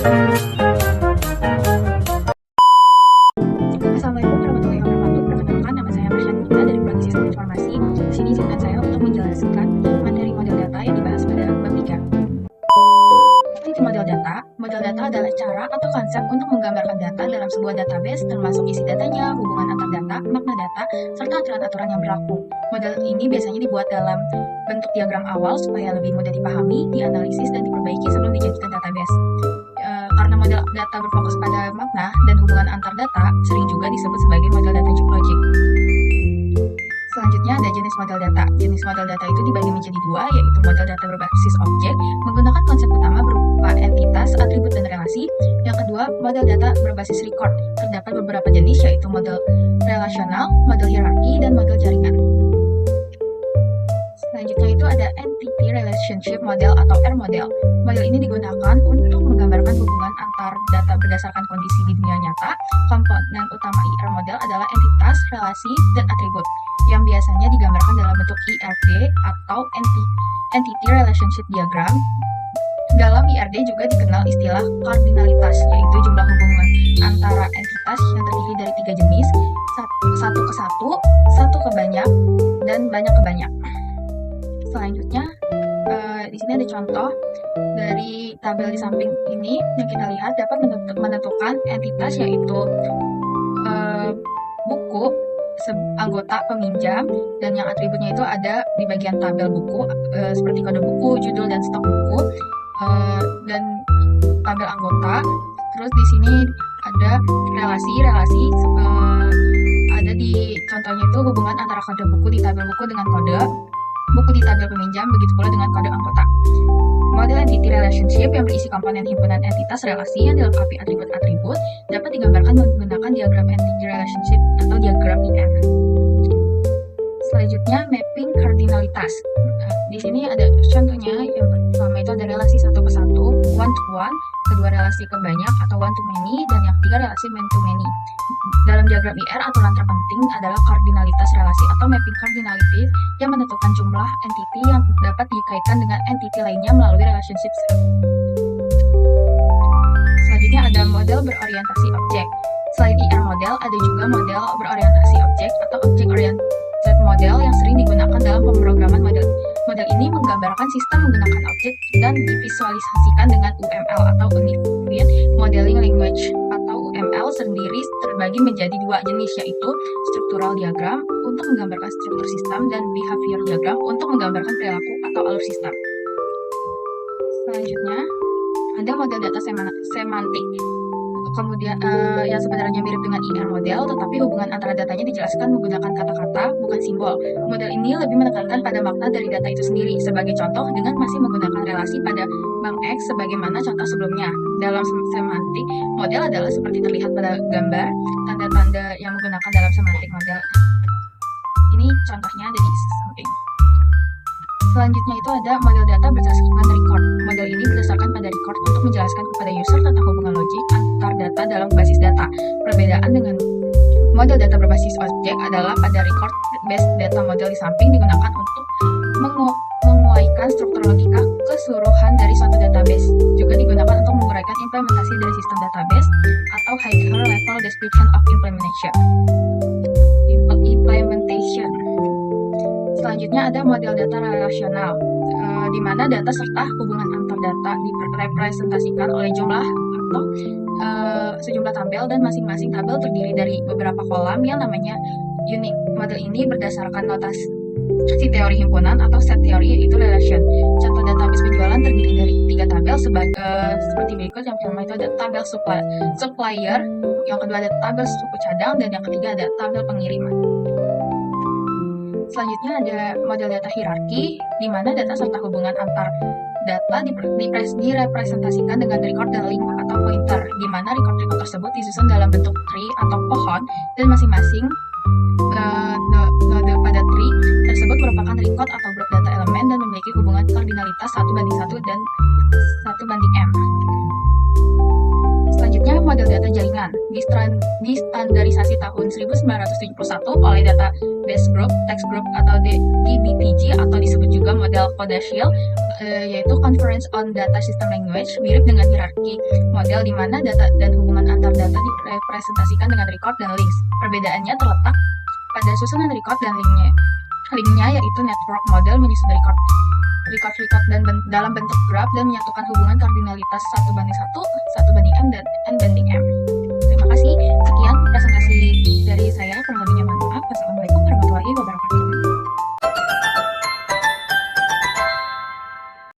Assalamualaikum warahmatullahi wabarakatuh. Perkenalkan, nama saya Marsha Nita dari Prodi Sistem Informasi. Di sini izinkan saya untuk menjelaskan materi model data yang dibahas pada bab 3. Definisi model data. Model data adalah cara atau konsep untuk menggambarkan data dalam sebuah database, termasuk isi datanya, hubungan antar data, makna data, serta aturan-aturan yang berlaku. Model ini biasanya dibuat dalam bentuk diagram awal supaya lebih mudah dipahami, dianalisis, dan diperbaiki sebelum dijadikan database. Karena model data berfokus pada makna dan hubungan antar data, sering juga disebut sebagai model data logic. Selanjutnya ada jenis model data. Jenis model data itu dibagi menjadi dua, yaitu model data berbasis objek, menggunakan konsep utama berupa entitas, atribut, dan relasi. Yang kedua, model data berbasis record. Terdapat beberapa jenis, yaitu model relasional, model hierarki, dan model jaringan. Selanjutnya itu ada Entity Relationship Model atau R model. Model ini digunakan untuk menggambarkan hubungan antar data berdasarkan kondisi di dunia nyata. Komponen utama IR model adalah entitas, relasi, dan atribut, yang biasanya digambarkan dalam bentuk IRD atau Entity Relationship Diagram. Dalam IRD juga dikenal istilah kardinalitas, yaitu jumlah hubungan antara entitas yang terdiri dari 3 jenis, satu ke satu, satu ke banyak, dan banyak ke banyak. Selanjutnya, di sini ada contoh dari tabel di samping ini yang kita lihat dapat menentukan entitas, yaitu buku, anggota peminjam, dan yang atributnya itu ada di bagian tabel buku, seperti kode buku, judul, dan stok buku, dan tabel anggota. Terus di sini ada relasi ada di contohnya itu hubungan antara kode buku di tabel buku dengan kode buku di tabel peminjam, begitu pula dengan kode anggota. Model entity relationship yang berisi komponen himpunan entitas relasi yang dilengkapi atribut-atribut dapat digambarkan menggunakan diagram entity relationship atau diagram IR. Selanjutnya, mapping kardinalitas. Di sini ada contohnya, yang pertama itu ada relasi satu ke satu, one to one, kedua relasi ke banyak atau one to many, dan yang ketiga relasi man to many. Dalam diagram IR, aturan terpenting adalah kardinalitas relasi atau mapping cardinality yang menentukan jumlah entity yang dapat dikaitkan dengan entity lainnya melalui relationship set. Selanjutnya ada model berorientasi objek. Selain IR model, ada juga model berorientasi objek atau object oriented model yang sering digunakan dalam pemrograman model. Model ini menggambarkan sistem menggunakan objek dan divisualisasikan dengan UML atau Unified Modeling Language atau UML sendiri terbagi menjadi dua jenis, yaitu struktural diagram untuk menggambarkan struktur sistem dan behavior diagram untuk menggambarkan perilaku atau alur sistem. Selanjutnya ada model data semantik. Kemudian yang sebenarnya mirip dengan IR model, tetapi hubungan antara datanya dijelaskan menggunakan kata-kata, bukan simbol. Model ini lebih menekankan pada makna dari data itu sendiri. Sebagai contoh, dengan masih menggunakan relasi pada bank X sebagaimana contoh sebelumnya. Dalam semantik model adalah seperti terlihat pada gambar, tanda-tanda yang menggunakan dalam semantik model. Ini contohnya ada di samping. Selanjutnya itu ada model data berdasarkan record. Model ini berdasarkan pada record untuk menjelaskan kepada user tentang hubungan logik antar data dalam basis data. Perbedaan dengan model data berbasis objek adalah pada record based data model di samping digunakan untuk menguaikan struktur logika keseluruhan dari suatu database. Juga digunakan untuk menguraikan implementasi dari sistem database atau higher level description of implementation. Selanjutnya ada model data relasional, di mana data serta hubungan antar data direpresentasikan oleh jumlah atau sejumlah tabel, dan masing-masing tabel terdiri dari beberapa kolam yang namanya unit. Model ini berdasarkan notasi teori himpunan atau set teori, yaitu relation. Contoh database penjualan terdiri dari 3 tabel seperti berikut. Yang pertama itu ada tabel supplier, yang kedua ada tabel suku cadang, dan yang ketiga ada tabel pengiriman. Selanjutnya ada model data hierarki, di mana data serta hubungan antar data direpresentasikan dengan record dan link atau pointer, di mana record-record tersebut disusun dalam bentuk tree atau pohon, dan masing-masing node pada tree tersebut merupakan record atau blok data elemen dan memiliki hubungan kardinalitas 1:1 dan 1:m. Selanjutnya Selanjutnya, model data jaringan distandarisasi tahun 1971 oleh Database Group, Text Group atau DBTG atau disebut juga model CODA-SHIELD, yaitu Conference on Data System Language, mirip dengan hierarki model di mana data dan hubungan antar data direpresentasikan dengan record dan links. Perbedaannya terletak pada susunan record dan linknya. Linknya yaitu network model menyusun record dan dalam bentuk graf dan menyatukan hubungan kardinalitas 1:1, 1:m, dan n banding m.